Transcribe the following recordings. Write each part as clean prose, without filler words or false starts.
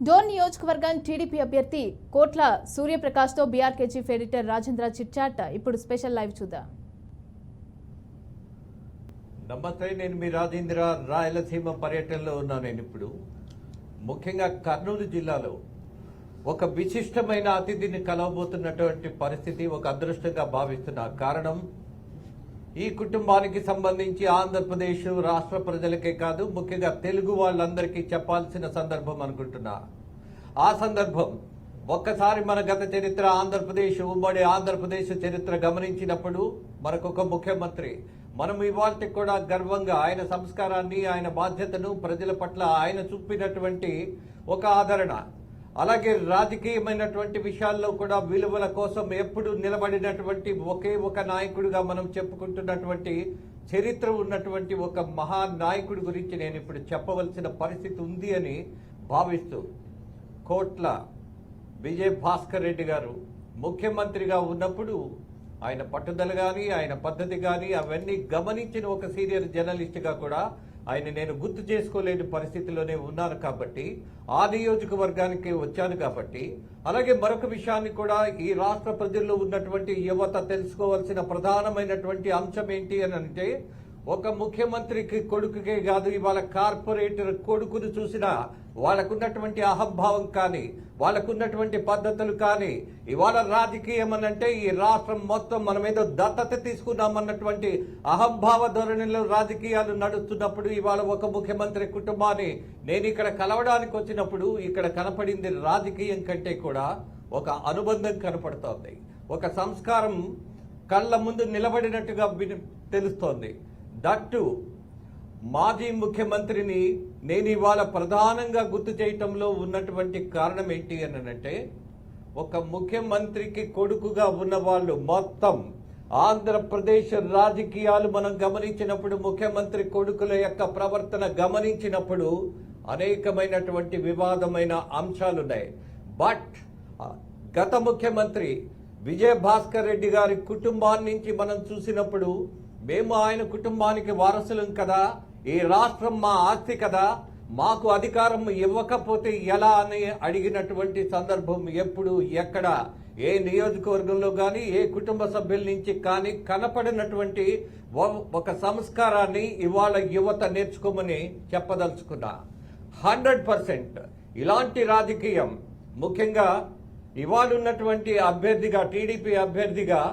డోన్ నియోజకవర్గం టీడీపీ అభ్యర్థి కోట్ల సూర్యప్రకాష్తో BRK chief editor Rajendra chitchat. ఇప్పుడు స్పెషల్ లైవ్ చూద్దాం. నమస్తే, నేను మీ రాజేంద్ర. రాయలసీమ పర్యటనలో ఉన్నాను. నేను ఇప్పుడు ముఖ్యంగా కర్నూలు జిల్లాలో ఒక విశిష్టమైన అతిథిని కలవబోతున్నటువంటి పరిస్థితి ఒక అదృష్టంగా భావిస్తున్నా. కారణం, ఈ కుటుంబానికి సంబంధించి ఆంధ్రప్రదేశ్ రాష్ట్ర ప్రజలకే కాదు, ముఖ్యంగా తెలుగు వాళ్ళందరికీ చెప్పాల్సిన సందర్భం అనుకుంటున్నా. ఆ సందర్భం ఒక్కసారి మన గత చరిత్ర, ఆంధ్రప్రదేశ్ ఉమ్మడి ఆంధ్రప్రదేశ్ చరిత్ర గమనించినప్పుడు మనకొక ముఖ్యమంత్రి, మనం ఇవాళ కూడా గర్వంగా ఆయన సంస్కారాన్ని, ఆయన బాధ్యతను, ప్రజల పట్ల ఆయన చూపినటువంటి ఒక ఆదరణ, అలాగే రాజకీయమైనటువంటి విషయాల్లో కూడా విలువల కోసం ఎప్పుడు నిలబడినటువంటి ఒకే ఒక నాయకుడిగా మనం చెప్పుకుంటున్నటువంటి చరిత్ర ఉన్నటువంటి ఒక మహానాయకుడి గురించి నేను ఇప్పుడు చెప్పవలసిన పరిస్థితి ఉంది అని భావిస్తూ, కోట్ల విజయ్ భాస్కర్ రెడ్డి గారు ముఖ్యమంత్రిగా ఉన్నప్పుడు ఆయన పట్టుదల కానీ, ఆయన పద్ధతి కానీ అవన్నీ గమనించిన ఒక సీనియర్ జర్నలిస్ట్గా కూడా ఆయన నేను గుర్తు చేసుకోలేని పరిస్థితిలోనే ఉన్నాను. కాబట్టి ఆ నియోజకవర్గానికి వచ్చాను. కాబట్టి అలాగే మరొక విషయాన్ని కూడా ఈ రాష్ట్ర ప్రజల్లో ఉన్నటువంటి యువత తెలుసుకోవాల్సిన ప్రధానమైనటువంటి అంశం ఏంటి అని అంటే, ఒక ముఖ్యమంత్రికి కొడుకుకే కాదు, ఇవాళ కార్పొరేటర్ కొడుకును చూసినా వాళ్ళకున్నటువంటి అహంభావం కానీ, వాళ్ళకున్నటువంటి పద్ధతులు కానీ, ఇవాళ రాజకీయం అనంటే ఈ రాష్ట్రం మొత్తం మనం ఏదో దత్తత తీసుకున్నామన్నటువంటి అహంభావ ధోరణిలో రాజకీయాలు నడుస్తున్నప్పుడు, ఇవాళ ఒక ముఖ్యమంత్రి కుటుంబాన్ని నేను ఇక్కడ కలవడానికి వచ్చినప్పుడు ఇక్కడ కనపడింది రాజకీయం కంటే కూడా ఒక అనుబంధం కనపడుతోంది. ఒక సంస్కారం కళ్ళ ముందు నిలబడినట్టుగా తెలుస్తోంది. దట్టు మాజీ ముఖ్యమంత్రిని నేను ఇవాళ ప్రధానంగా గుర్తు చేయటంలో ఉన్నటువంటి కారణం ఏంటి అని అంటే, ఒక ముఖ్యమంత్రికి కొడుకుగా ఉన్న వాళ్ళు మొత్తం ఆంధ్రప్రదేశ్ రాజకీయాలు మనం గమనించినప్పుడు, ముఖ్యమంత్రి కొడుకుల యొక్క ప్రవర్తన గమనించినప్పుడు అనేకమైనటువంటి వివాదమైన అంశాలున్నాయి. బట్ గత ముఖ్యమంత్రి విజయ్ భాస్కర్ రెడ్డి గారి కుటుంబాన్ని నుంచి మనం చూసినప్పుడు, మేము ఆయన కుటుంబానికి వారసులం కదా, ఈ రాష్ట్రం మా ఆస్తి కదా, మాకు అధికారం ఇవ్వకపోతే ఎలా అని అడిగినటువంటి సందర్భం ఎప్పుడు ఎక్కడ ఏ నియోజకవర్గంలో కానీ ఏ కుటుంబ సభ్యుల నుంచి కానీ కనపడినటువంటి ఒక సంస్కారాన్ని ఇవాళ యువత నేర్చుకోమని చెప్పదలుచుకున్నా. 100% ఇలాంటి రాజకీయం, ముఖ్యంగా ఇవాళ ఉన్నటువంటి అభ్యర్థిగా, టీడీపీ అభ్యర్థిగా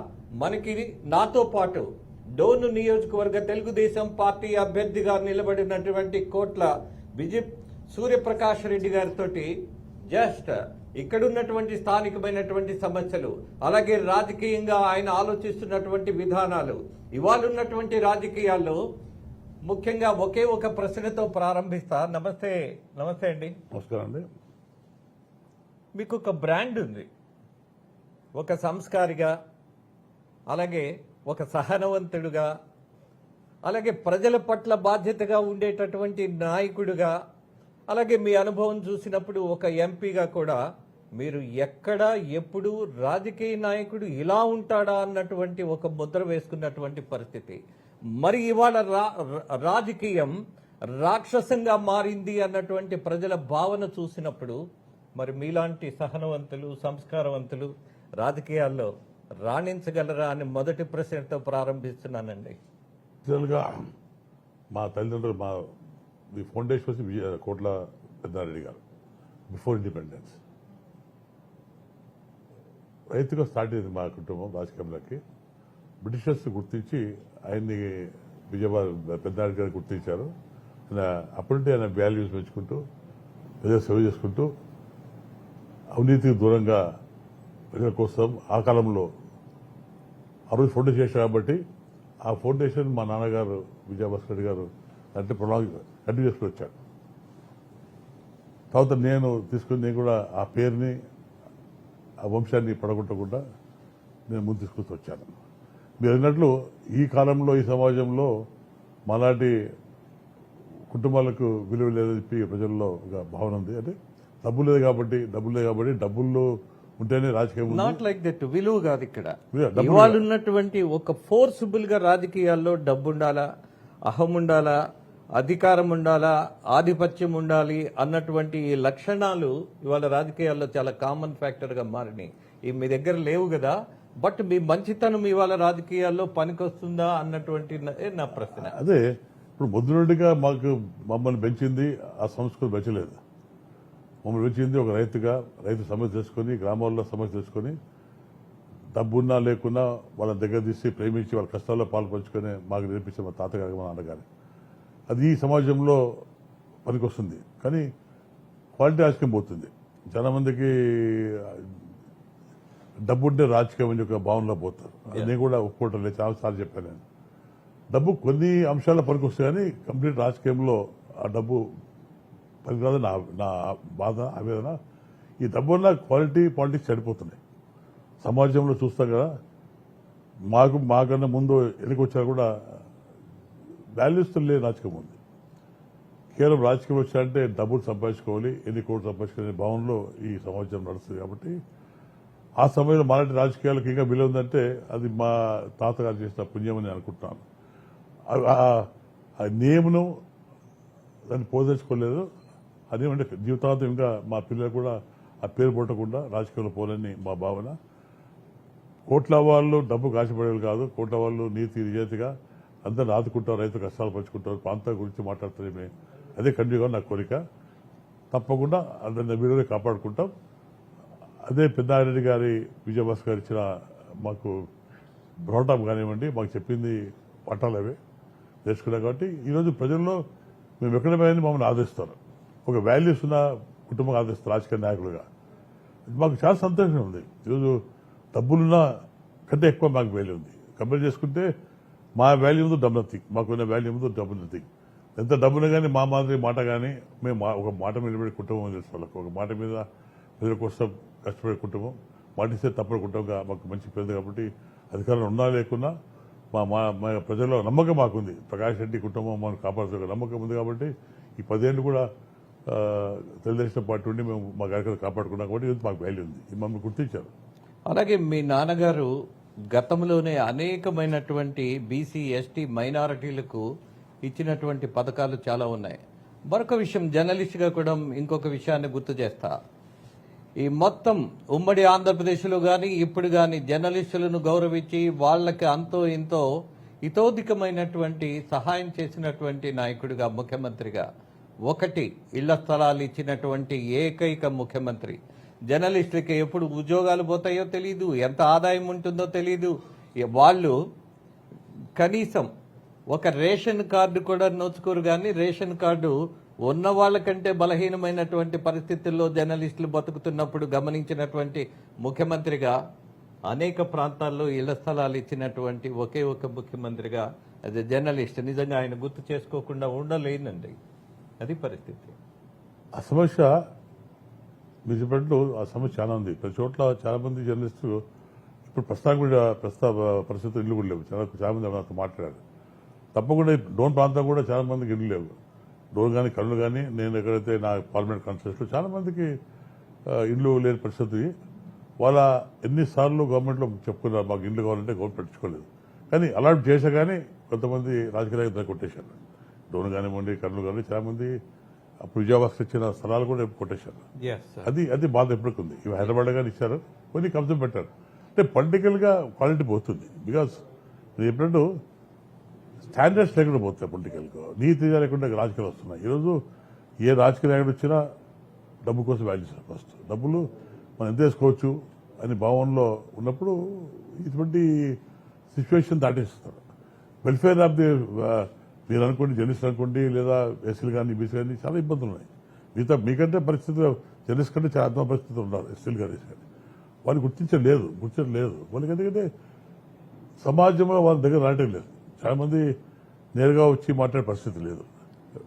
మనకి నాతో పాటు డోను నియోజకవర్గ తెలుగుదేశం పార్టీ అభ్యర్థిగా నిలబడినటువంటి కోట్ల విజయ్ సూర్యప్రకాష్ రెడ్డి గారితో జస్ట్ ఇక్కడున్నటువంటి స్థానికమైనటువంటి సమస్యలు, అలాగే రాజకీయంగా ఆయన ఆలోచిస్తున్నటువంటి విధానాలు, ఇవాళ ఉన్నటువంటి రాజకీయాల్లో ముఖ్యంగా ఒకే ఒక ప్రశ్నతో ప్రారంభిస్తా. నమస్తే. నమస్తే అండి. నమస్కారం అండి. మీకు ఒక బ్రాండ్ ఉంది, ఒక సంస్కారిగా, అలాగే ఒక సహనవంతుడుగా, అలాగే ప్రజల పట్ల బాధ్యతగా ఉండేటటువంటి నాయకుడిగా, అలాగే మీ అనుభవం చూసినప్పుడు ఒక ఎంపీగా కూడా మీరు ఎక్కడ ఎప్పుడు రాజకీయ నాయకుడు ఇలా ఉంటాడా అన్నటువంటి ఒక ముద్ర వేసుకున్నటువంటి పరిస్థితి. మరి ఇవాళ రాజకీయం రాక్షసంగా మారింది అన్నటువంటి ప్రజల భావన చూసినప్పుడు, మరి మీలాంటి సహనవంతులు, సంస్కారవంతులు రాజకీయాల్లో రాణించగలరా అని మొదటి ప్రశ్నతో ప్రారంభిస్తున్నానండి. యాక్చువల్గా మా తల్లిదండ్రులు, ది ఫౌండేషన్ వచ్చి కోట్ల పెద్దారెడ్డి గారు బిఫోర్ ఇండిపెండెన్స్. రైతుగా స్టార్ట్ అయింది మా కుటుంబం రాజకీయంలోకి. బ్రిటిషర్స్ గుర్తించి ఆయన్ని పెద్దారెడ్డి గారు గుర్తించారు. అప్పటి నుండి ఆయన వాల్యూస్ పెంచుకుంటూ, ప్రజలు సేవ చేసుకుంటూ, అవినీతికి దూరంగా ప్రజల కోసం ఆ కాలంలో ఆ రోజు ఫౌండేషన్ చేశారు. కాబట్టి ఆ ఫౌండేషన్ మా నాన్నగారు విజయభాస్కర్ రెడ్డి గారు అంటే కంటిన్యూ చేసుకుని వచ్చాడు. తర్వాత నేను కూడా ఆ పేరుని, ఆ వంశాన్ని పడగొట్టకుండా నేను ముందు తీసుకొచ్చి వచ్చాను. మీరు అన్నట్లు ఈ కాలంలో, ఈ సమాజంలో మాలాంటి కుటుంబాలకు విలువ లేదని చెప్పి ప్రజల్లో ఒక భావన ఉంది. అంటే డబ్బు లేదు కాబట్టి డబ్బుల్లో ఉంటేనే రాజకీయం. Not like that. విలువ కాదు ఇక్కడ. ఇవాళ ఉన్నటువంటి ఒక ఫోర్సిబుల్ గా రాజకీయాల్లో డబ్బు ఉండాలా, అహం ఉండాలా, అధికారం ఉండాలా, ఆధిపత్యం ఉండాలి అన్నటువంటి ఈ లక్షణాలు ఇవాళ రాజకీయాల్లో చాలా కామన్ ఫ్యాక్టర్గా మారినాయి. ఇవి మీ దగ్గర లేవు కదా, బట్ మీ మంచితనం ఇవాళ రాజకీయాల్లో పనికొస్తుందా అన్నటువంటి నా ప్రశ్న. అదే ఇప్పుడు ముద్దురెడ్డిగా మమ్మల్ని పెంచింది ఆ సంస్కృతి పెంచలేదు. మమ్మల్ని పెంచింది ఒక రైతుగా, రైతు సమస్య తెలుసుకొని, గ్రామాల్లో సమస్య తెలుసుకొని, డబ్బున్నా లేకున్నా వాళ్ళ దగ్గర తీసి ప్రేమించి వాళ్ళ కష్టాల్లో పాల్పంచుకొని మాకు నేర్పించే మా తాతగారికి, మా నాన్నగారి. అది ఈ సమాజంలో పనికొస్తుంది. కానీ క్వాలిటీ రాజకీయం పోతుంది. చాలా మందికి డబ్బుంటే రాజకీయం అని ఒక భావనలో పోతారు. నేను కూడా ఒప్పుకోవటం లేదు, చాలాసార్లు చెప్పాను నేను. డబ్బు కొన్ని అంశాల పనికొస్తాయి, కానీ కంప్లీట్ రాజకీయంలో ఆ డబ్బు పనికిరాదు నా బాధ, ఆవేదన. ఈ డబ్బు వల్ల క్వాలిటీ పాలిటిక్స్ చెడిపోతున్నాయి. సమాజంలో చూస్తాం కదా, మాకన్నా ముందు ఎన్నికొచ్చారు కూడా వాల్యూస్ లేని రాజకీయం ఉంది. కేవలం రాజకీయం వచ్చారంటే డబ్బులు సంపాదించుకోవాలి, ఎన్ని కోట్లు సంపాదించుకునే భావనలో ఈ సమాజం నడుస్తుంది. కాబట్టి ఆ సమయంలో మాలాంటి రాజకీయాలకు ఇంకా విలువ ఉందంటే అది మా తాతగారు చేసిన పుణ్యం అని అనుకుంటున్నాను. ఆ నేమును దాన్ని పోదలుచుకోలేదు. అదేమంటే జీవితాంతం ఇంకా మా పిల్లలు కూడా ఆ పేరు పుట్టకుండా రాజకీయంలో పోలని మా భావన. కోట్ల వాళ్ళు డబ్బు కాశపడేవి కాదు. కోట్ల వాళ్ళు నీతి నిజాయితీగా అందరిని ఆదుకుంటారు, రైతు కష్టాలు పంచుకుంటారు, ప్రాంతాల గురించి మాట్లాడుతారు. అదే కంటిన్యూగా నా కోరిక. తప్పకుండా అందరిని వీడియోని కాపాడుకుంటాం. అదే పెద్దారెడ్డి గారి, విజయభాస్కర్ గారు ఇచ్చిన మాకు బ్రోటాప్ కానివ్వండి, మాకు చెప్పింది పట్టాలు అవే తెలుసుకున్నాం. కాబట్టి ఈరోజు ప్రజల్లో మేము ఎక్కడ పోయినా మమ్మల్ని ఆదరిస్తారు. ఒక వాల్యూస్ ఉన్న కుటుంబం ఆదరిస్తారు రాజకీయ నాయకులుగా. మాకు చాలా సంతోషం ఉంది. ఈరోజు డబ్బులున్న కంటే ఎక్కువ మాకు వాల్యూ ఉంది. కంపేర్ చేసుకుంటే మా వాల్యూ ముందు డబ్బు నథింగ్, మాకున్న వాల్యూ ముందు డబ్బు నథింగ్. ఎంత డబ్బులు కానీ మా మాదిరి మాట కానీ మేము ఒక మాట మీద నిలబడే కుటుంబం తెలుసు వాళ్ళకు. ఒక మాట మీద ప్రజల కోసం కష్టపడే కుటుంబం, మాటిస్తే తప్పని కుటుంబంగా మాకు మంచి పేరు. కాబట్టి అధికారంలో ఉన్నా లేకున్నా మా ప్రజల్లో నమ్మకం మాకుంది. ప్రకాష్ రెడ్డి కుటుంబం మనం కాపాడుతున్న నమ్మకం ఉంది. కాబట్టి ఈ 10 ఏళ్ళు కూడా తెలుగుదేశం పార్టీ ఉండి మేము మా కార్యక్రమాలు కాపాడుకున్నాం. కాబట్టి ఇది మాకు వాల్యూ ఉంది. ఇది మమ్మల్ని గుర్తించారు. అలాగే మీ నాన్నగారు గతంలోనే అనేకమైనటువంటి బీసీ, ఎస్టీ, మైనారిటీలకు ఇచ్చినటువంటి పథకాలు చాలా ఉన్నాయి. మరొక విషయం, జర్నలిస్ట్గా కూడా ఇంకొక విషయాన్ని గుర్తు చేస్తా. ఈ మొత్తం ఉమ్మడి ఆంధ్రప్రదేశ్లో కానీ ఇప్పుడు కానీ జర్నలిస్టులను గౌరవించి వాళ్ళకి అంతో ఇంతో ఇతోధికమైనటువంటి సహాయం చేసినటువంటి నాయకుడిగా, ముఖ్యమంత్రిగా, ఒకటి ఇళ్ల స్థలాలు ఇచ్చినటువంటి ఏకైక ముఖ్యమంత్రి. జర్నలిస్టులకి ఎప్పుడు ఉద్యోగాలు పోతాయో తెలియదు, ఎంత ఆదాయం ఉంటుందో తెలియదు. వాళ్ళు కనీసం ఒక రేషన్ కార్డు కూడా నోచుకోరు. కానీ రేషన్ కార్డు ఉన్న వాళ్ళకంటే బలహీనమైనటువంటి పరిస్థితుల్లో జర్నలిస్టులు బతుకుతున్నప్పుడు గమనించినటువంటి ముఖ్యమంత్రిగా, అనేక ప్రాంతాల్లో ఇళ్ల స్థలాలు ఇచ్చినటువంటి ఒకే ఒక ముఖ్యమంత్రిగా అది జర్నలిస్ట్. నిజంగా ఆయన గుర్తు చేసుకోకుండా ఉండలేనండి. అది పరిస్థితి. ఆ సమస్య మీరు చెప్పినట్లు ఆ సమస్య చాలా ఉంది. ప్రతి చోట్ల చాలా మంది జర్నలిస్టులు ఇప్పుడు ప్రస్తుత పరిస్థితులు ఇల్లు కూడా లేవు. చాలా మంది నాతో మాట్లాడారు. తప్పకుండా డోన్ ప్రాంతం కూడా చాలా మందికి ఇల్లు లేవు. డోన్ కానీ కళ్ళు కానీ నేను ఎక్కడైతే నా పార్లమెంట్ కాన్స్టిట్యూన్సీలో చాలా మందికి ఇల్లు లేని పరిస్థితి. వాళ్ళ ఎన్నిసార్లు గవర్నమెంట్లో చెప్పుకున్నారు మాకు ఇల్లు కావాలంటే గవర్నమెంట్ పెట్టుకోలేదు. కానీ అలాంటి చేసా కానీ కొంతమంది రాజకీయ నాయకులు కొట్టేశారు. డోన్ కానివ్వండి, కళ్ళు కానీ చాలా మంది అప్పుడు విజయవాడ ఇచ్చిన స్థలాలు కూడా కొట్టేశారు. అది బాధ ఎప్పటికి ఉంది. ఇవి హైదరాబాద్ కానీ ఇచ్చారు, కొన్ని కబ్జం పెట్టారు. అంటే పొలిటికల్ గా క్వాలిటీ పోతుంది. బికాస్ నేను ఎప్పుడంటూ స్టాండర్డ్స్ లేకుండా పోతాయి. పొలిటికల్ గా నీతి లేకుండా రాజకీయాలు వస్తున్నాయి. ఈరోజు ఏ రాజకీయ నాయకుడు వచ్చినా డబ్బు కోసం వాల్యూస్ ఫస్ట్. డబ్బులు మనం ఎంత వేసుకోవచ్చు అని భావనలో ఉన్నప్పుడు ఇటువంటి సిచ్యువేషన్ దాటేస్తారు. వెల్ఫేర్ ఆఫ్ ది మీరు అనుకోండి, జర్నలిస్ట్ అనుకోండి, లేదా ఎస్సీలు కానీ బీసీ కానీ చాలా ఇబ్బందులు ఉన్నాయి. మీకంటే పరిస్థితులు జర్నలిస్ట్ కంటే చాలా అర్థం పరిస్థితులు ఉన్నారు ఎస్సీలు కానీ ఎస్సీ కానీ. వాళ్ళు గుర్తించలేదు. వాళ్ళకి ఎందుకంటే సమాజంలో వాళ్ళ దగ్గర రావటం లేదు. చాలా మంది నేరుగా వచ్చి మాట్లాడే పరిస్థితి లేదు.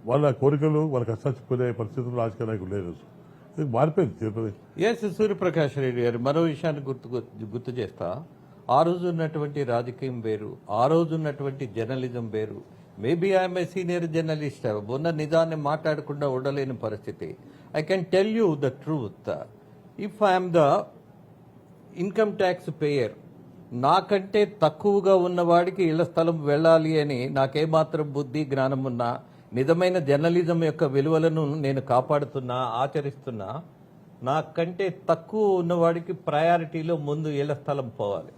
వాళ్ళ కోరికలు, వాళ్ళ కష్టాలు చెప్పుకునే పరిస్థితులు రాజకీయ నాయకులు లేదు. ఇది మారిపోయింది తిరుపతి. ఎస్ సూర్యప్రకాష్ రెడ్డి గారు, మరో విషయాన్ని గుర్తు చేస్తా. ఆ రోజు ఉన్నటువంటి రాజకీయం వేరు, ఆ రోజు ఉన్నటువంటి జర్నలిజం వేరు. Maybe I'm a senior journalist, ఉన్న నిజాన్ని మాట్లాడకుండా ఉండలేని పరిస్థితి. I can tell you the truth. If I'm the income tax payer, నాకంటే తక్కువగా ఉన్నవాడికి ఇళ్ల స్థలం వెళ్ళాలి అని నాకేమాత్రం బుద్ధి జ్ఞానం ఉన్నా, నిజమైన జర్నలిజం యొక్క విలువలను నేను కాపాడుతున్నా, ఆచరిస్తున్నా. నాకంటే తక్కువ ఉన్నవాడికి ప్రయారిటీలో ముందు ఇళ్ల స్థలం పోవాలి.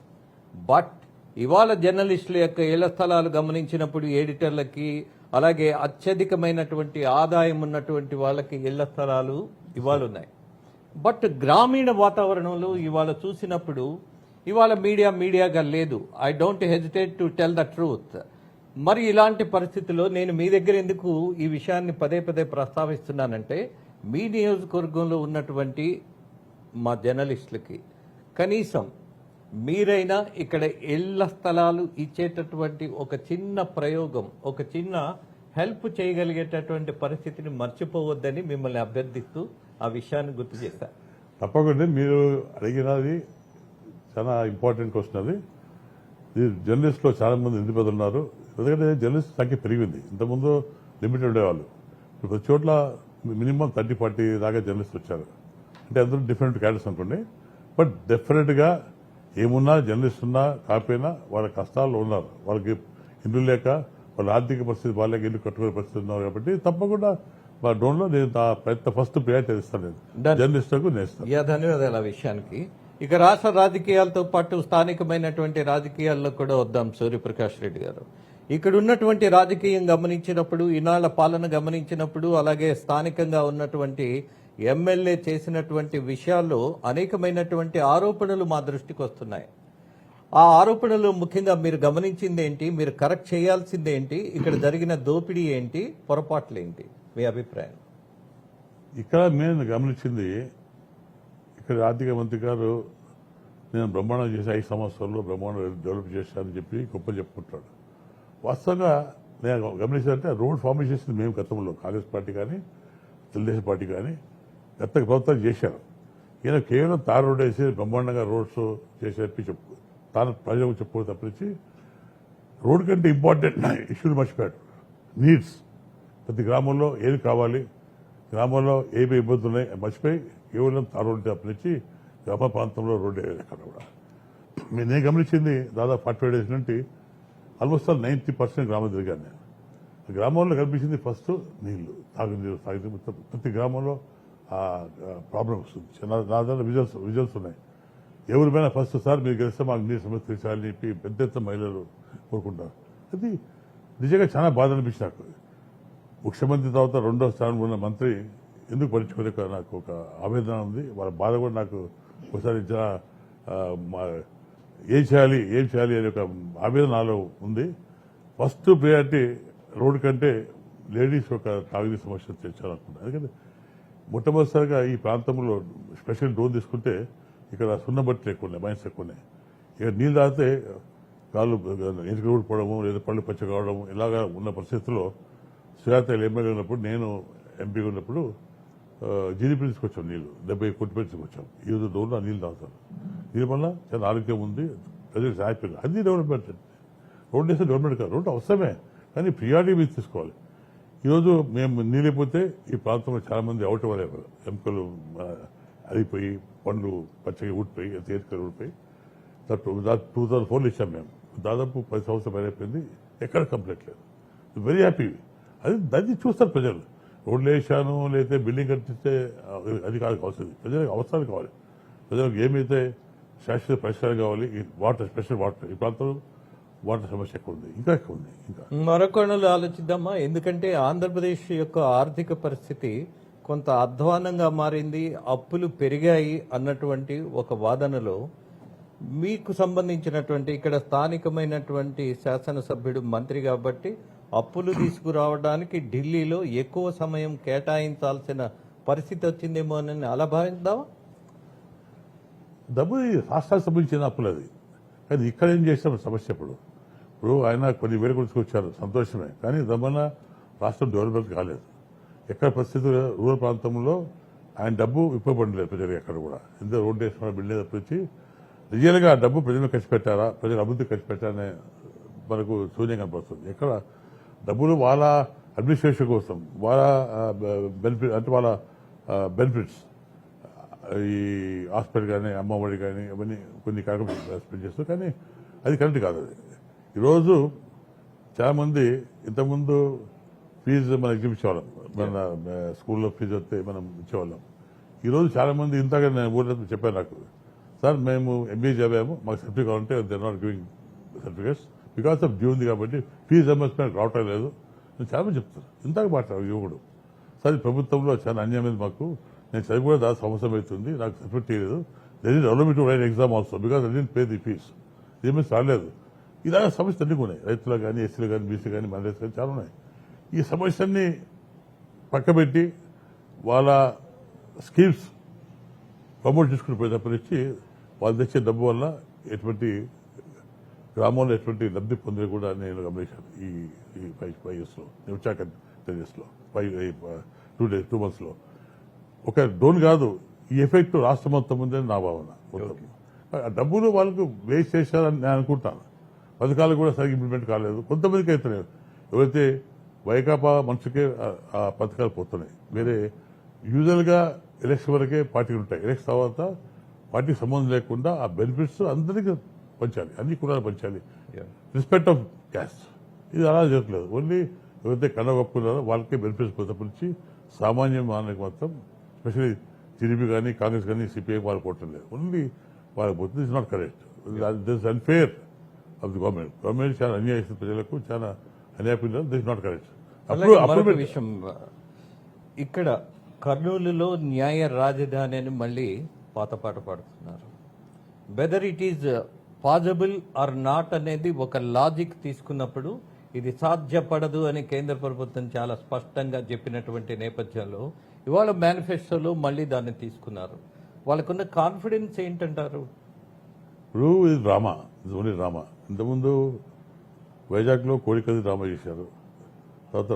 బట్ ఇవాళ జర్నలిస్టుల యొక్క ఇళ్ల స్థలాలు గమనించినప్పుడు ఎడిటర్లకి, అలాగే అత్యధికమైనటువంటి ఆదాయం ఉన్నటువంటి వాళ్ళకి ఇళ్ల స్థలాలు ఇవాళ ఉన్నాయి. బట్ గ్రామీణ వాతావరణంలో ఇవాళ చూసినప్పుడు ఇవాళ మీడియాగా లేదు. I don't hesitate to tell the truth. మరి ఇలాంటి పరిస్థితుల్లో నేను మీ దగ్గర ఎందుకు ఈ విషయాన్ని పదే ప్రస్తావిస్తున్నానంటే, మీ నియోజకవర్గంలో ఉన్నటువంటి మా జర్నలిస్టులకి కనీసం మీరైనా ఇక్కడ ఇళ్ల స్థలాలు ఇచ్చేటటువంటి ఒక చిన్న ప్రయోగం, ఒక చిన్న హెల్ప్ చేయగలిగేటటువంటి పరిస్థితిని మర్చిపోవద్దని మిమ్మల్ని అభ్యర్థిస్తూ ఆ విషయాన్ని గుర్తు చేశారు. తప్పకుండా మీరు అడిగినది చాలా ఇంపార్టెంట్ క్వశ్చన్. అది జర్నలిస్టులో చాలా మంది నిరుపేదలు ఉన్నారు. ఎందుకంటే జర్నలిస్ట్ సంఖ్య పెరిగింది. ఇంతకుముందు లిమిటెడ్ ఉండేవాళ్ళు. ఇప్పుడు ప్రతి చోట్ల మినిమం 30-40 దాకా జర్నలిస్ట్ వచ్చారు. అంటే అందరూ డిఫరెంట్ క్యాడర్స్ అనుకోండి. బట్ డెఫినెట్గా ఏమున్నా జర్నలిస్ట్ ఉన్నా కాకపోయినా వాళ్ళ కష్టాల్లో ఉన్నారు. వాళ్ళకి ఇల్లు లేక, వాళ్ళ ఆర్థిక పరిస్థితి వాళ్ళకి ఇల్లు కట్టుకునే పరిస్థితి ఉన్నారు. కాబట్టి తప్పకుండా మా డోన్లో నేను ఫస్ట్ ప్రయారిటీ ఇస్తాను. నేను జర్నలిస్టులకు నేస్తాను. ధన్యవాదాలు ఆ విషయానికి. ఇక రాష్ట్ర రాజకీయాలతో పాటు స్థానికమైనటువంటి రాజకీయాల్లో కూడా వద్దాం. సూర్యప్రకాష్ రెడ్డి గారు, ఇక్కడ ఉన్నటువంటి రాజకీయం గమనించినప్పుడు, ఈనాళ్ల పాలన గమనించినప్పుడు, అలాగే స్థానికంగా ఉన్నటువంటి ఎమ్మెల్యే చేసినటువంటి విషయాల్లో అనేకమైనటువంటి ఆరోపణలు మా దృష్టికి వస్తున్నాయి. ఆ ఆరోపణలు ముఖ్యంగా మీరు గమనించింది ఏంటి, మీరు కరెక్ట్ చేయాల్సింది ఏంటి, ఇక్కడ జరిగిన దోపిడీ ఏంటి, పొరపాట్లు ఏంటి, మీ అభిప్రాయం? ఇక్కడ నేను గమనించింది, ఇక్కడ ఆర్థిక మంత్రి గారు నేను బ్రహ్మాండం చేసి 5 సంవత్సరాల్లో బ్రహ్మాండం డెవలప్ చేశానని చెప్పి గొప్పలు చెప్పుకుంటాడు. వాస్తవంగా నేను గమనించాలంటే రోడ్ ఫార్మేషన్ చేసింది మేము గతంలో కాంగ్రెస్ పార్టీ కానీ తెలుగుదేశం పార్టీ కానీ గత ప్రభుత్వాలు చేశారు. ఈయన కేవలం తార్ రోడ్ వేసి బ్రహ్మాండంగా రోడ్స్ చేసి చెప్పు తాను ప్రజలకు చెప్పు తప్పించి రోడ్ కంటే ఇంపార్టెంట్ ఇష్యూలు మర్చిపోయాడు. నీడ్స్, ప్రతి గ్రామంలో ఏది కావాలి, గ్రామంలో ఏమి ఇబ్బందులు ఉన్నాయి మర్చిపోయి కేవలం తార్ రోడ్ తప్పించి గ్రామ ప్రాంతంలో రోడ్డు ఎక్కడ కూడా. నేను గమనించింది దాదాపు 45 days నుండి ఆల్మోస్ట్ 90% గ్రామం తిరిగాను నేను. గ్రామంలో కనిపించింది ఫస్ట్ నీళ్లు, తాగునీరు. ప్రతి గ్రామంలో ప్రాబ్లం వస్తుంది. నా దగ్గర విజువల్స్ ఉన్నాయి. ఎవరిపైనా ఫస్ట్ సార్ మీరు గెలిస్తే మాకు నీరు సమస్య తీర్చాలని చెప్పి పెద్ద ఎత్తున మహిళలు కోరుకుంటారు. అది నిజంగా చాలా బాధ అనిపించింది నాకు. ముఖ్యమంత్రి తర్వాత 2వ స్థానంలో ఉన్న మంత్రి ఎందుకు పరీక్షకోలేక నాకు ఒక ఆవేదన ఉంది. వాళ్ళ బాధ కూడా నాకు ఒకసారి ఏం చేయాలి అనే ఒక ఆవేదన నాలో ఉంది. ఫస్ట్ ప్రయారిటీ రోడ్ కంటే లేడీస్ ఒక తాగునీరు సమస్య తెచ్చాలనుకుంటున్నాను. ఎందుకంటే మొట్టమొదటిసారిగా ఈ ప్రాంతంలో స్పెషల్ డ్రోన్ తీసుకుంటే ఇక్కడ సున్నబట్లు ఎక్కువ ఉన్నాయి, మైన్స్ ఎక్కువ ఉన్నాయి. ఇక నీళ్ళు తాగితే కాళ్ళు ఎదురు ఊడిపోవడము లేదా పళ్ళు పచ్చ కావడము ఇలాగా ఉన్న పరిస్థితుల్లో సుజాతలు ఎమ్మెల్యే ఉన్నప్పుడు, నేను ఎంపీ ఉన్నప్పుడు జీడీపీ తీసుకొచ్చాం నీళ్లు 70 కోట్ల తీసుకొచ్చాం. ఈ రోజు రోజులు ఆ నీళ్ళు తాగుతారు. దీని వల్ల చాలా ఆరోగ్యం ఉంది, ప్రజలకు సహాయపడింది. అది డెవలప్మెంట్. రోడ్డు వేస్తే డెవలప్మెంట్ కాదు, రోడ్డు అవసరమే, కానీ ప్రియారిటీ మీద తీసుకోవాలి. ఈరోజు మేము నీళ్ళైపోతే ఈ ప్రాంతంలో చాలా మంది అవుట్ అవ్వలేరు. ఎముకలు అరిగిపోయి, పండ్లు పచ్చగా ఊడిపోయి, తేలికలు ఊడిపోయి 2004 ఇచ్చాం మేము. దాదాపు 10 సంవత్సరాలు అయిపోయింది, ఎక్కడ కంప్లైంట్ లేదు. Very happy. అది చూస్తారు ప్రజలు. రోడ్లు వేసాను లేకపోతే బిల్డింగ్ కట్టిస్తే అది కాదు కావాల్సింది. ప్రజలకు అవసరాలు కావాలి. ప్రజలకు ఏమైతే శాశ్వత పరిష్కారం కావాలి. ఈ వాటర్, స్పెషల్ వాటర్, ఈ ప్రాంతంలో వాటర్ సమస్య ఎక్కువ ఉంది, ఇంకా ఎక్కువ ఉంది. ఇంకా మరొకళ్ళు ఆలోచిద్దామా? ఎందుకంటే ఆంధ్రప్రదేశ్ యొక్క ఆర్థిక పరిస్థితి కొంత అధ్వానంగా మారింది, అప్పులు పెరిగాయి అన్నటువంటి ఒక వాదనలో మీకు సంబంధించినటువంటి ఇక్కడ స్థానికమైనటువంటి శాసనసభ్యుడు మంత్రి కాబట్టి అప్పులు తీసుకురావడానికి ఢిల్లీలో ఎక్కువ సమయం కేటాయించాల్సిన పరిస్థితి వచ్చిందేమో అని అలా భావిద్దామా? డబ్బు రాష్ట్రానికి సంబంధించిన అప్పులు అది. కానీ ఇక్కడ ఏం చేసిన సమస్య ఇప్పుడు ఆయన కొన్ని వేల కొలుసుకొచ్చారు, సంతోషమే. కానీ దమ్మన రాష్ట్రం డెవలప్మెంట్ కాలేదు. ఎక్కడ పరిస్థితులు రూరల్ ప్రాంతంలో ఆయన డబ్బు ఉపయోగపడలేదు ప్రజలకు ఎక్కడ కూడా. ఎందుకంటే రోడ్డు వేసుకున్న బిల్డింగ్ తప్పించి రియల్గా ఆ డబ్బు ప్రజలకు ఖర్చు పెట్టారా, ప్రజల అభివృద్ధి ఖర్చు పెట్టారనే మనకు శూన్యం కనపడుతుంది. ఎక్కడ డబ్బులు వాళ్ళ అడ్మినిస్ట్రేషన్ కోసం, వాళ్ళ బెనిఫిట్ అంటే వాళ్ళ బెనిఫిట్స్, ఈ హాస్పిటల్ కానీ అమ్మఒడి కానీ అవన్నీ కొన్ని కార్యక్రమాలు స్పెండ్ చేస్తారు. కానీ అది కరెక్ట్ కాదు. అది ఈరోజు చాలామంది ఇంతకుముందు ఫీజు మనకి ఇచ్చేవాళ్ళం. మన స్కూల్లో ఫీజు వస్తే మనం ఇచ్చేవాళ్ళం. ఈరోజు చాలా మంది ఇంతగా నేను ఊళ్ళో చెప్పాను నాకు, సార్ మేము ఎంబీఏ చదివాము, మాకు సర్టిఫికేట్ కావాలంటే they not giving certificates because of due ఉంది కాబట్టి ఫీజు రియంబర్స్మెంట్ రావటం లేదు. చాలా మంది చెప్తారు. ఇంతగా మాట్లాడు యువకుడు, సార్ ఈ ప్రభుత్వంలో చాలా అన్యాయం ఉంది మాకు, నేను చదివి కూడా దాని సంవత్సరం అవుతుంది, నాకు సర్టిఫికేట్ తీయలేదు, that is allow me to write exam also because I didn't pay the fees, reimburse రాలేదు. ఇలాగ సమస్యలు అన్నీ ఉన్నాయి. రైతులు కానీ, ఎస్సీలు కానీ, బీసీలు కానీ, మైనారిటీస్ కానీ చాలా ఉన్నాయి. ఈ సమస్యన్ని పక్కబెట్టి వాళ్ళ స్కీమ్స్ ప్రమోట్ చేసుకుని పోయేటప్పటిచ్చి వాళ్ళు తెచ్చే డబ్బు వల్ల ఎటువంటి గ్రామంలో ఎటువంటి లబ్ధి పొందే కూడా నేను గమనించాను. ఈ 5 ఇయర్స్లో నేను వచ్చాక 10 ఇయర్స్లో 2 monthsలో ఒక డోన్ కాదు, ఈ ఎఫెక్ట్ రాష్ట్రం మొత్తం ఉందని నా భావన. ఆ డబ్బులు వాళ్ళకు వేస్ట్ చేశారని నేను అనుకుంటాను. పథకాలు కూడా సరిగ్గా ఇంప్లిమెంట్ కాలేదు. కొంతమందికి అవుతున్నాయి. ఎవరైతే వైకాపా మనుషులకే ఆ పథకాలు పోతున్నాయి. వేరే యూజువల్గా ఎలక్షన్ వరకే పార్టీలు ఉంటాయి. ఎలక్షన్ తర్వాత పార్టీకి సంబంధం లేకుండా ఆ బెనిఫిట్స్ అందరికీ పంచాలి, అన్ని కులాలు పంచాలి, రెస్పెక్ట్ ఆఫ్ క్యాస్ట్. ఇది అలా జరగట్లేదు. ఓన్లీ ఎవరైతే కళ్ళ కప్పుకున్నారో వాళ్ళకే బెనిఫిట్స్ పోతపరిచి సామాన్య మానవులకు మాత్రం స్పెషల్లీ టీడీపీ కానీ, కాంగ్రెస్ కానీ, సిపిఐ వాళ్ళు పోవటం లేదు. ఓన్లీ వాళ్ళకి పోతుంది. It's not correct. This unfair of the government. Government చాలా అన్యాయం చేసిన ప్రజలకు, చాలా అన్యాయం. This not correct. మరొక విషయం, ఇక్కడ కర్నూలులో న్యాయ రాజధాని అని మళ్ళీ పాతపాట పాడుతున్నారు. Whether it is possible are not అనేది ఒక లాజిక్ తీసుకున్నప్పుడు ఇది సాధ్యపడదు అని కేంద్ర ప్రభుత్వం చాలా స్పష్టంగా చెప్పినటువంటి నేపథ్యంలో ఇవాళ మేనిఫెస్టోలో మళ్ళీ దాన్ని తీసుకున్నారు. వాళ్ళకున్న కాన్ఫిడెన్స్ ఏంటంటారు? ఇప్పుడు ఇది డ్రామా, ఇది ఓన్లీ డ్రామా. ఇంతకుముందు వైజాగ్లో కోడికది డ్రామా చేశారు. తర్వాత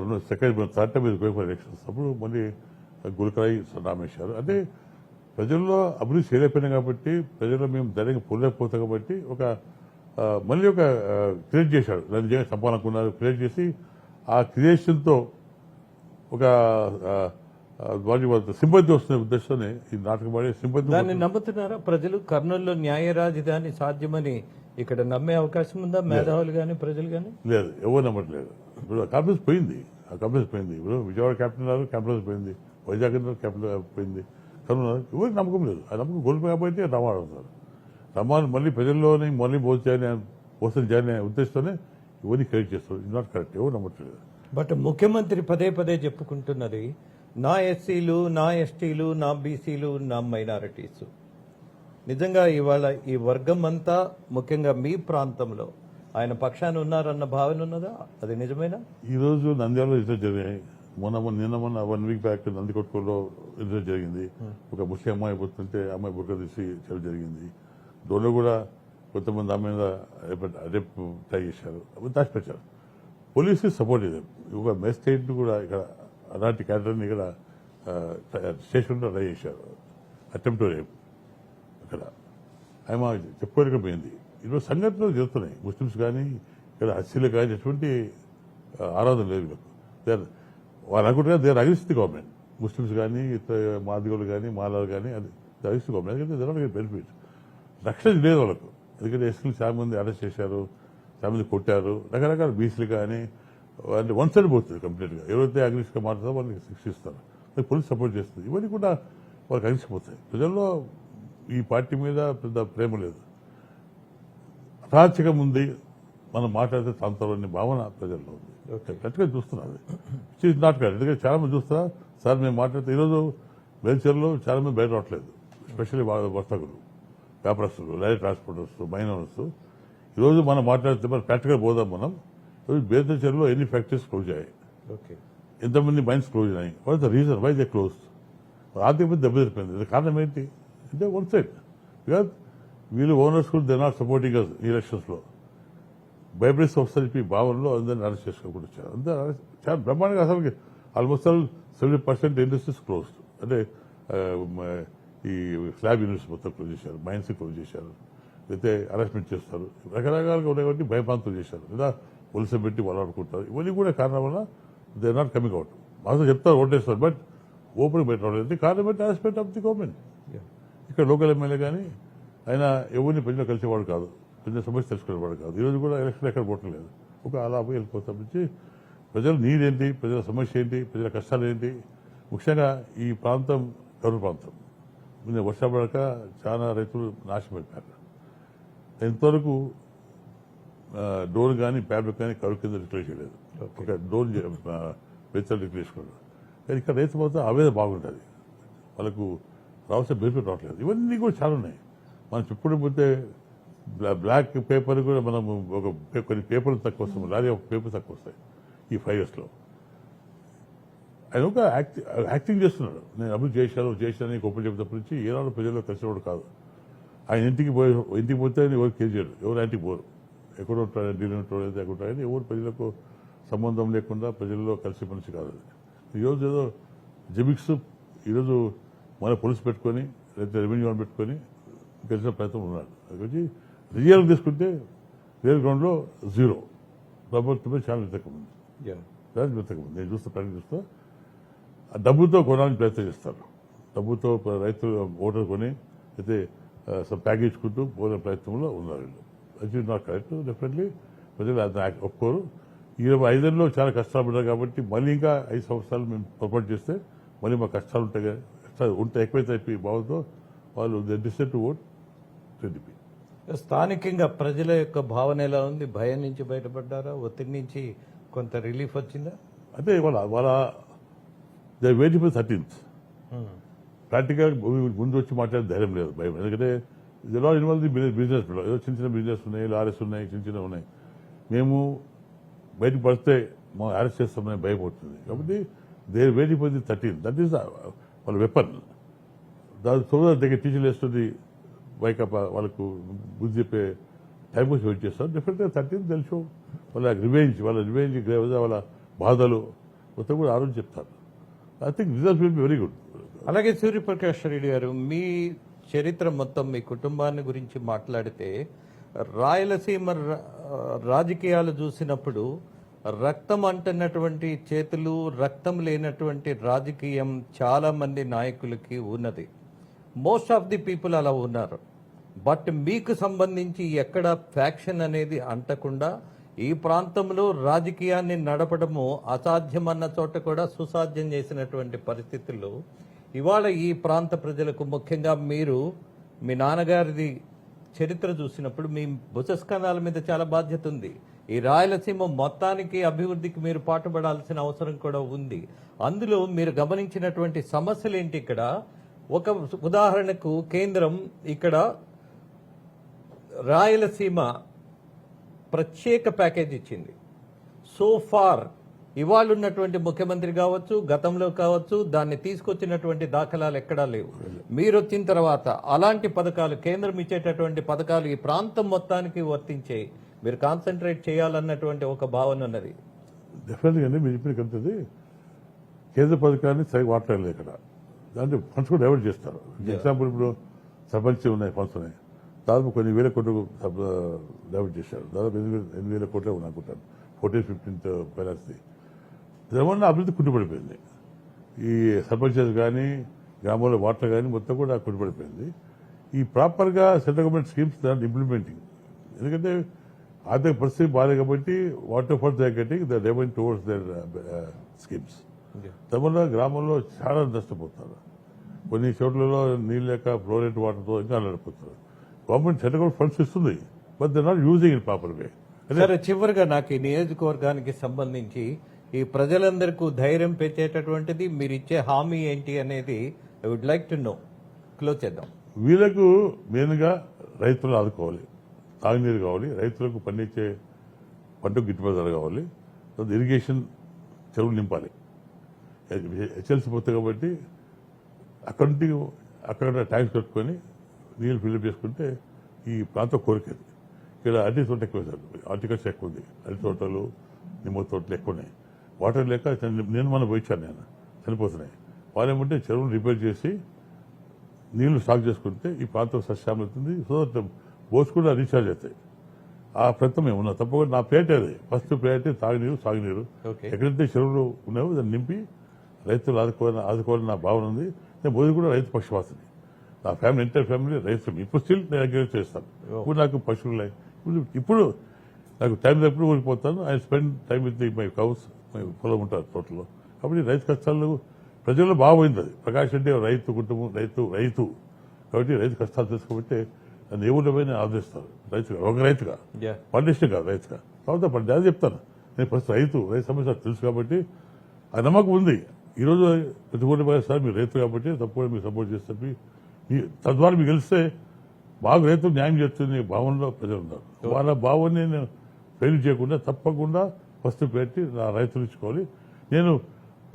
థర్డ్ టైం గోయింగ్ ఎలక్షన్స్ అప్పుడు మళ్ళీ గులకరాయి డ్రామా చేశారు. అంటే ప్రజల్లో అభివృద్ధి చేయలేకపోయినాం కాబట్టి, ప్రజల్లో మేము ధైర్యంగా పోలేకపోతాం కాబట్టి మళ్ళీ ఒక క్రియేట్ చేశాడు. దాన్ని నిజంగా చంపాలనుకున్నారు. క్రియేట్ చేసి ఆ క్రియేషన్తో ఒక సింపతి వస్తున్న ఉద్దేశంతోనే ఈ నాటకం ఆడే సింపతి. దాన్ని నమ్ముతున్నారా ప్రజలు? కర్నూలులో న్యాయ రాజధాని సాధ్యమని ఇక్కడ నమ్మే అవకాశం ఉందా మేధావులు కానీ, ప్రజలు కానీ? లేదు, ఎవరు నమ్మట్లేదు. ఇప్పుడు కాన్ఫిడెన్స్ పోయింది. ఆ కాన్ఫిడెన్స్ పోయింది. ఇప్పుడు విజయవాడ క్యాపిటల్ కాన్ఫిడెన్స్ పోయింది, వైజాగ్ క్యాపిటల్ పోయింది, కర్నూలు ఎవరికి నమ్మకం లేదు. ఆ నమ్మకం కోల్పోకపోతే రమాడుతారు. రమాను మళ్ళీ ప్రజల్లోని మళ్ళీ మోసం చేయాలనే ఉద్దేశంతోనే ఇవన్నీ క్రియేట్ చేస్తారు. ఇది నాట్ కరెక్ట్. ఎవరు నమ్మట్లేదు. బట్ ముఖ్యమంత్రి పదే పదే చెప్పుకుంటున్నది నా ఎస్సీలు, నా ఎస్టీలు, నా బీసీలు, నా మైనారిటీస్. నిజంగా ఇవాళ ఈ వర్గం అంతా ముఖ్యంగా మీ ప్రాంతంలో ఆయన పక్షాన ఉన్నారన్న భావన ఉన్నదా? అది నిజమేనా? ఈ రోజు నంద్యాలలో ఇద్దరు జరిగాయి. నిన్న 1 week బ్యాక్ నందికొట్కూరులో ఇద్దరు జరిగింది. ఒక ముస్లిం అమ్మాయి పోతుంటే అమ్మాయి బుర్క తీసి చెడు జరిగింది. డోలో కూడా కొంతమంది ఆమె మీద రేపు ట్రై చేశారు, దాచిపెట్టారు. పోలీసు సపోర్ట్ ఇది. ఒక మెజిస్ట్రేట్ కూడా ఇక్కడ అలాంటి క్యారెక్టర్ని ఇక్కడ స్టేషన్లో ట్రై చేశారు. అటెంప్ట్ రేపు అక్కడ ఆమె చెప్పుకోలేకపోయింది. ఈరోజు సంఘటనలు జరుగుతున్నాయి. ముస్లిమ్స్ కానీ, ఇక్కడ హస్సీలు కానీ ఎటువంటి ఆరాధన లేదు వీళ్ళకు. వాళ్ళు అనుకుంటున్నారు they are against the government. Muslims కానీ, మాదిగోలు కానీ, మాలాలు కానీ అది అగెన్స్ట్ ది గవర్నమెంట్. ఎందుకంటే దే నాట్ గెట్ బెనిఫిట్. రక్షణ లేదు వాళ్ళకు. ఎందుకంటే ఎస్సీలు చాలా మంది అరెస్ట్ చేశారు, చాలా మంది కొట్టారు. రకరకాల బీసీలు కానీ అంటే వన్ సైడ్ పోతుంది కంప్లీట్గా. ఎవరైతే అగ్నిస్ట్గా మాట్లాడతారో వాళ్ళకి శిక్షిస్తారు. పోలీసు సపోర్ట్ చేస్తుంది. ఇవన్నీ కూడా వాళ్ళకి అగిసిపోతాయి. ప్రజల్లో ఈ పార్టీ మీద పెద్ద ప్రేమ లేదు. అరాచకం ఉంది, మనం మాట్లాడితే తాంతలోని భావన ప్రజల్లో ఉంది. గట్టిగా చూస్తున్నారు. It not correct. ఎందుకంటే చాలా మంది చూస్తారా సార్ మేము మాట్లాడితే ఈరోజు వెల్చర్లో చాలా మంది బయట రావట్లేదు. ఎస్పెషల్లీ వర్తకులు, వ్యాపారస్తులు, రైల్ ట్రాన్స్పోర్టర్స్, మైనర్స్. ఈరోజు మనం మాట్లాడితే మరి ప్రాక్టికల్ పోదాం మనం. బేతచర్లో ఎన్ని ఫ్యాక్టరీస్ క్లోజ్ అయ్యాయి, ఎంతమంది మైన్స్ క్లోజ్ అయ్యాయి, what the reason why they close? ఆర్థిక దెబ్బతిరిపోయింది. కారణం ఏంటి? అంటే వన్ సైడ్ బికాజ్ వీళ్ళు ఓనర్స్ కూడా they not supporting us elections లో. బైబ్రిస్ వస్తాయి చెప్పి భావనలో అందరినీ అరెస్ట్ చేసుకోకుండా వచ్చారు. అందరూ చాలా బ్రహ్మాండంగా. అసలు ఆల్మోస్ట్ 70% ఇండస్ట్రీస్ క్లోజ్డ్. అంటే ఈ స్లాబ్ యూనిట్స్ మొత్తం క్లోజ్ చేశారు, మైన్స్ క్లోజ్ చేశారు, అయితే అరెస్ట్మెంట్ చేస్తారు. రకరకాలుగా ఉన్నాయి కాబట్టి భయప్రాంతం చేశారు, లేదా పోలీసులు పెట్టి వాళ్ళు ఆడుకుంటారు. ఇవన్నీ కూడా కారణం వల్ల they are not coming out. మాతో చెప్తారు ఓటేస్తారు, బట్ ఓపెన్ పెట్టడం కారణం బట్టి ఆస్పెక్ట్ ఆఫ్ ది గవర్నమెంట్. ఇక్కడ లోకల్ ఎమ్మెల్యే కానీ ఆయన ఎవరిని ప్రజలు కలిసేవాడు కాదు, ప్రజల సమస్య తెలుసుకునేవాడు కాదు. ఈరోజు కూడా ఎలక్షన్ ఎక్కడ పోవటం లేదు. ఒక అలా పోయి వెళ్ళిపోతాం నుంచి ప్రజల నీడ్ ఏంటి, ప్రజల సమస్య ఏంటి, ప్రజల కష్టాలు ఏంటి. ముఖ్యంగా ఈ ప్రాంతం కరువు ప్రాంతం. నిన్న వర్షం పడక చాలా రైతులు నాశనమైపోయారు. ఇంతవరకు డోన్ కానీ ఫ్యాబ్రిక్ కానీ కరువు కింద డిక్లేర్ చేయలేదు. ఒక డోన్ రైతులు డిక్లేర్ చేసుకోలేదు. కానీ ఇక్కడ రైతు మొత్తం ఆవేదన బాగుంటుంది. వాళ్ళకు రావాల్సిన బెనిఫిట్ రావట్లేదు. ఇవన్నీ కూడా చాలా ఉన్నాయి. మనం చెప్పుకుంటూ పోతే బ్లాక్ పేపర్ కూడా మనం కొన్ని పేపర్లు తక్కువ వస్తాయి, లారీ ఒక పేపర్ తక్కువ వస్తాయి ఈ 5 yearsలో. ఆయన ఒక యాక్టింగ్ చేస్తున్నాడు. నేను అభివృద్ధి చేశాను గొప్పలు చెప్పినప్పటి నుంచి ఏనాడు ప్రజల్లో కలిసినవాడు కాదు. ఆయన ఇంటికి పోతే ఎవరు కేర్ చేయడు, ఎవరు ఇంటికి పోరు. ఎక్కడో ఉంటాడు, ఢిల్లీ ఉంటాడు, ఎక్కడ ఉంటాడు, ఎవరు ప్రజలకు సంబంధం లేకుండా ప్రజల్లో కలిసి మనిషి కాదు. ఈరోజు ఏదో జిమిక్స్ ఈరోజు మన పోలీసు పెట్టుకొని లేదా రెవెన్యూ వాళ్ళు పెట్టుకొని గెలిచిన ప్రయత్నం ఉన్నాడు. అది రియల్ తీసుకుంటే రియల్ గ్రౌండ్లో 0. ప్రభుత్వమే చాలా వ్యతిరేకం నేను చూస్తా ఆ డబ్బుతో కొనాలని ప్రయత్నం చేస్తారు. డబ్బుతో రైతులు ఓటర్ కొని అయితే ప్యాకేజ్ కుంటూ పోలే ప్రయత్నంలో ఉన్నారు. అది నాట్ కరెక్ట్. డెఫినెట్లీ ప్రజలు అది ఒప్పుకోరు. 25 ఏళ్ళలో చాలా కష్టాలు పడ్డారు కాబట్టి మళ్ళీ ఇంకా 5 సంవత్సరాలు మేము పొరపాటు చేస్తే మళ్ళీ మా కష్టాలు ఉంటాయి ఎక్కువైతే అయిపోయి బాగుతో వాళ్ళు డిసైడ్ టు ఓట్ టీడీపీ. స్థానికంగా ప్రజల యొక్క భావన ఎలా ఉంది? భయం నుంచి బయటపడ్డారా? ఒత్తిడి నుంచి కొంత రిలీఫ్ వచ్చిందా? అంటే వాళ్ళ they waiting for 13th. Practical ముందు వచ్చి మాట్లాడే ధైర్యం లేదు, భయం. ఎందుకంటే ఇలా ఇన్వాల్వ్ బిజినెస్ ఏదో చిన్న బిజినెస్ ఉన్నాయి, లారీస్ ఉన్నాయి, చిన్న ఉన్నాయి. మేము బయటకు పడితే మా అరెస్ట్ చేస్తామని భయపడుతుంది. కాబట్టి they waiting for the 13th. That is వాళ్ళ వెపన్. దాని సో దగ్గర టీచర్లు వేస్తుంది వైకాపా వాళ్ళకు బుద్ధి చెప్పే టైం వచ్చి వెయిట్ చేస్తారు. డెఫినెట్గా 13th తెలుసు వాళ్ళ రివెంజ్ వాళ్ళ బాధలు మొత్తం కూడా ఆరోజు చెప్తారు. I think result will be very good. అలాగే సూర్యప్రకాష్ రెడ్డి గారు, మీ చరిత్ర మొత్తం మీ కుటుంబాన్ని గురించి మాట్లాడితే రాయలసీమ రాజకీయాలు చూసినప్పుడు రక్తం అంటున్నటువంటి చేతులు, రక్తం లేనటువంటి రాజకీయం చాలా మంది నాయకులకి ఉన్నది. మోస్ట్ ఆఫ్ ది పీపుల్ అలా ఉన్నారు. బట్ మీకు సంబంధించి ఎక్కడ ఫ్యాక్షన్ అనేది అంటకుండా ఈ ప్రాంతంలో రాజకీయాన్ని నడపడము అసాధ్యమన్న చోట కూడా సుసాధ్యం చేసినటువంటి పరిస్థితుల్లో ఇవాళ ఈ ప్రాంత ప్రజలకు, ముఖ్యంగా మీరు మీ నాన్నగారిది చరిత్ర చూసినప్పుడు మీ భుజస్కంధాల మీద చాలా బాధ్యత ఉంది. ఈ రాయలసీమ మొత్తానికి అభివృద్ధికి మీరు పాటుపడాల్సిన అవసరం కూడా ఉంది. అందులో మీరు గమనించినటువంటి సమస్యలు ఏంటి? ఇక్కడ ఒక ఉదాహరణకు కేంద్రం ఇక్కడ రాయలసీమ ప్రత్యేక ప్యాకేజ్ ఇచ్చింది. సో ఫార్ ఇవాళ ఉన్నటువంటి ముఖ్యమంత్రి కావచ్చు, గతంలో కావచ్చు, దాన్ని తీసుకొచ్చినటువంటి దాఖలాలు ఎక్కడా లేవు. మీరు వచ్చిన తర్వాత అలాంటి పథకాలు, కేంద్రం ఇచ్చేటటువంటి పథకాలు ఈ ప్రాంతం మొత్తానికి వర్తించే మీరు కాన్సన్ట్రేట్ చేయాలన్నటువంటి ఒక భావన ఉన్నది. డెఫినెట్గా అండి మీరు చెప్పిన కలుగుతుంది. కేంద్ర పథకాన్ని సరిగ్గా వాడలేదు ఇక్కడ. దాంట్లో ఫండ్స్ కూడా డైవర్ట్ చేస్తారు. ఎగ్జాంపుల్ ఇప్పుడు సర్పంచ్ ఉన్నాయి, ఫండ్స్ ఉన్నాయి, దాదాపు కొన్ని వేల కోట్లు డైవర్ట్ చేశారు. దాదాపు 8,000 కోట్లే ఉన్నాయి అనుకుంటాను. 14th-15th ఫైనాన్స్ది ఏమన్నా అభివృద్ధి కుంటుపడిపోయింది. ఈ సర్పంచెస్ కానీ గ్రామంలో వాటర్ కానీ మొత్తం కూడా కుంటుపడిపోయింది. ఈ ప్రాపర్గా సెంట్రల్ గవర్నమెంట్ స్కీమ్స్ దాన్ని ఇంప్లిమెంటింగ్, ఎందుకంటే ఆర్థిక పరిస్థితి బాగాలేదు కాబట్టి water funds they getting the development towards their schemes. తమలో గ్రామంలో చాలా నష్టపోతారు. కొన్ని చోట్లలో నీళ్ళు లేక ఫ్లోరైడ్ వాటర్తో ఇంకా నడిపోతారు. గవర్నమెంట్ సెంట్రల్ గవర్నమెంట్ ఫండ్స్ ఇస్తుంది, but they not using in proper way. సరే, చివరిగా నాకు ఈ నియోజకవర్గానికి సంబంధించి ఈ ప్రజలందరికీ ధైర్యం పెంచేటటువంటిది మీరు ఇచ్చే హామీ ఏంటి అనేది I would like to know. Close చేద్దాం. వీళ్ళకు మెయిన్గా రైతులు ఆదుకోవాలి, తాగునీరు కావాలి, రైతులకు పండించే పంటకు గిట్టుబాటు ధర కావాలి, ఇరిగేషన్ చెరువులు నింపాలి. హెచ్ఎల్సి పోతే కాబట్టి అక్కడ ట్యాంక్స్ కట్టుకొని నీళ్ళు ఫిల్అప్ చేసుకుంటే ఈ ప్రాంతం కోరికది. ఇక్కడ అరటి తోట ఎక్కువ సార్, హార్టికల్చర్ ఎక్కువ ఉంది. అరటి తోటలు, నిమ్మ తోటలు ఎక్కువ ఉన్నాయి. వాటర్ లేక నేను మనం పోయించాను, నేను చనిపోతున్నాయి. వాళ్ళేమంటే చెరువులు రిపేర్ చేసి నీళ్లు స్టాక్ చేసుకుంటే ఈ ప్రాంతం సస్యామలు అవుతుంది. సో బోర్స్ కూడా రీఛార్జ్ అవుతాయి. ఆ ప్రయత్నం ఏమున్నా తప్పకుండా నా ప్రయారిటీ అది. ఫస్ట్ ప్రయారిటీ తాగునీరు, సాగునీరు. ఎక్కడైతే చెరువులు ఉన్నాయో దాన్ని నింపి రైతులు ఆదుకోవాలని నా భావన ఉంది. నేను బోధి కూడా రైతు పక్షపాతిని. నా ఫ్యామిలీ, ఎంటైర్ ఫ్యామిలీ రైతు. ఇప్పుడు స్టిల్ నేను అగ్రీ చేస్తాను. ఇప్పుడు నాకు పశువులు ఇప్పుడు నాకు టైం ఎప్పుడు ఊరిపోతాను. I spend time with my cows, పొలం ఉంటారు తోటలో. కాబట్టి రైతు కష్టాలు ప్రజల్లో బాగుపోయింది. అది ప్రకాష్ రెడ్డి రైతు కుటుంబం, రైతు కాబట్టి రైతు కష్టాలు తెలుసుకోబట్టి దాన్ని ఏ ఊళ్ళో పోయినా ఆదరిస్తారు. రైతుగా ఒక రైతుగా పండిస్తే కాదు రైతుగా. కాబట్టి అది చెప్తాను నేను ఫస్ట్ రైతు సమస్య తెలుసు కాబట్టి ఆ నమ్మకం ఉంది. ఈరోజు ప్రతి ఊళ్ళో పోయి సార్ మీరు రైతు కాబట్టి తప్పకుండా మీకు సపోర్ట్ చేస్తే తద్వారా మీకు గెలిస్తే బాగా రైతు న్యాయం చేస్తుంది భావనలో ప్రజలు ఉన్నారు. వాళ్ళ భావాన్ని నేను ఫెయిల్ చేయకుండా తప్పకుండా ఫస్ట్ పెట్టి నా రైతులు ఇచ్చుకోవాలి. నేను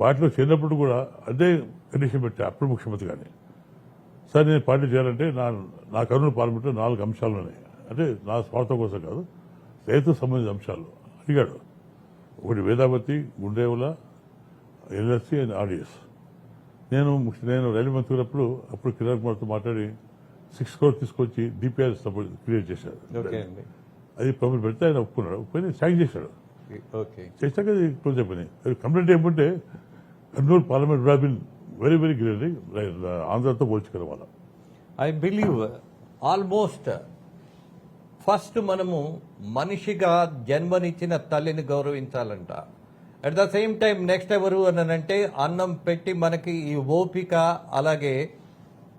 పార్టీలో చేరినప్పుడు కూడా అదే కండిషన్ పెట్టా అప్పుడు ముఖ్యమంత్రి కానీ సార్ నేను పార్టీ చేయాలంటే నా కర్నూలు పార్లమెంట్లో 4 అంశాలు ఉన్నాయి. అంటే నా స్వార్థం కోసం కాదు, రైతు సంబంధించిన అంశాలు అడిగాడు. ఒకటి వేదావతి, గుండేవుల, ఎల్ఎస్సి అండ్ ఆర్డీఎస్. నేను రైల్వే మంత్రి ఉన్నప్పుడు అప్పుడు కిరణ్ కుమార్తో మాట్లాడి 6 crores తీసుకొచ్చి డిపిఆర్ క్రియేట్ చేశాడు. అది ప్రభుత్వం పెడితే ఆయన ఒప్పుకుని సాంక్షన్ చేశాడు. చేశాక క్లోజ్ అయిపోయినాయి. కంప్లైంట్ ఏమంటే Kurnool parliament would have been very very great ఆంధ్రతో పోల్చుకునే వాళ్ళం. ఐ బిలీవ్ ఆల్మోస్ట్ ఫస్ట్ మనము మనిషిగా జన్మనిచ్చిన తల్లిని గౌరవించాలంట. At the same time next ఎవరు అనంటే అన్నం పెట్టి మనకి ఈ ఓపిక, అలాగే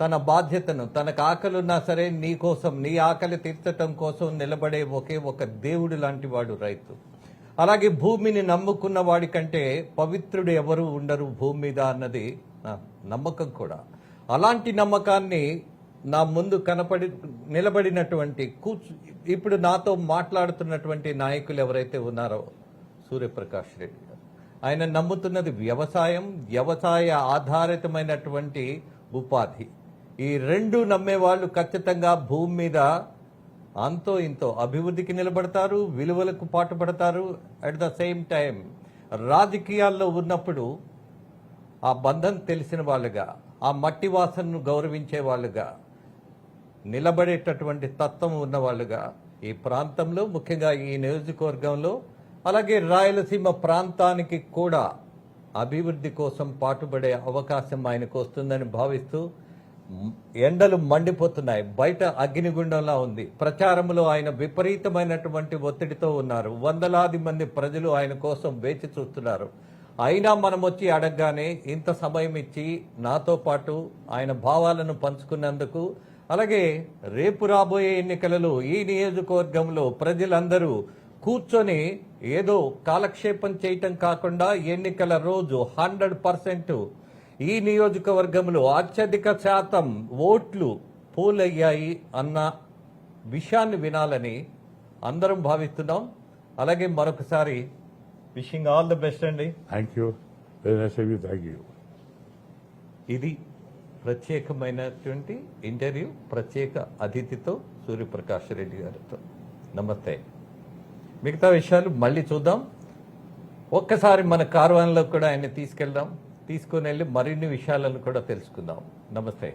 తన బాధ్యతను, తనకు ఆకలిన్నా సరే నీ కోసం, నీ ఆకలి తీర్చటం కోసం నిలబడే ఒకే ఒక దేవుడు లాంటి వాడు రైతు. అలాగే భూమిని నమ్ముకున్న వాడి కంటే పవిత్రుడు ఎవరు ఉండరు భూమి మీద అన్నది నా నమ్మకం కూడా. అలాంటి నమ్మకాన్ని నా ముందు నిలబడినటువంటి ఇప్పుడు నాతో మాట్లాడుతున్నటువంటి నాయకులు ఎవరైతే ఉన్నారో సూర్యప్రకాష్ రెడ్డి గారు, ఆయన నమ్ముతున్నది వ్యవసాయ ఆధారితమైనటువంటి ఉపాధి. ఈ రెండు నమ్మేవాళ్ళు ఖచ్చితంగా భూమి మీద అంతో ఇంతో అభివృద్ధికి నిలబడతారు, విలువలకు పాటుపడతారు. అట్ ద సేమ్ టైం రాజకీయాల్లో ఉన్నప్పుడు ఆ బంధం తెలిసిన వాళ్ళుగా, ఆ మట్టి వాసనను గౌరవించే వాళ్ళుగా, నిలబడేటటువంటి తత్వం ఉన్న వాళ్ళుగా ఈ ప్రాంతంలో, ముఖ్యంగా ఈ నియోజకవర్గంలో, అలాగే రాయలసీమ ప్రాంతానికి కూడా అభివృద్ధి కోసం పాటుపడే అవకాశం ఆయనకు వస్తుందని భావిస్తూ, ఎండలు మండిపోతున్నాయి, బయట అగ్నిగుండంలా ఉంది. ప్రచారంలో ఆయన విపరీతమైనటువంటి ఒత్తిడితో ఉన్నారు. వందలాది మంది ప్రజలు ఆయన కోసం వేచి చూస్తున్నారు. అయినా మనం వచ్చి అడగగానే ఇంత సమయం ఇచ్చి నాతో పాటు ఆయన భావాలను పంచుకున్నందుకు, అలాగే రేపు రాబోయే ఎన్నికలలో ఈ నియోజకవర్గంలో ప్రజలందరూ కూర్చొని ఏదో కాలక్షేపం చేయటం కాకుండా ఎన్నికల రోజు 100% ఈ నియోజకవర్గంలో అత్యధిక శాతం ఓట్లు పోలయ్యాయి అన్న విషయాన్ని వినాలని అందరం భావిస్తున్నాం. అలాగే మరొకసారి విషింగ్ ఆల్ ద బెస్ట్ అండి. Thank you very nice of you. Thank you. ఇది ప్రత్యేకమైనటువంటి ఇంటర్వ్యూ ప్రత్యేక అతిథితో సూర్యప్రకాష్ రెడ్డి గారితో. నమస్తే. మిగతా విషయాలు మళ్ళీ చూద్దాం. ఒక్కసారి మన కార్వాన్లో కూడా ఆయన తీసుకుని వెళ్ళి మరిన్ని విషయాలను కూడా తెలుసుకుందాం. నమస్తే.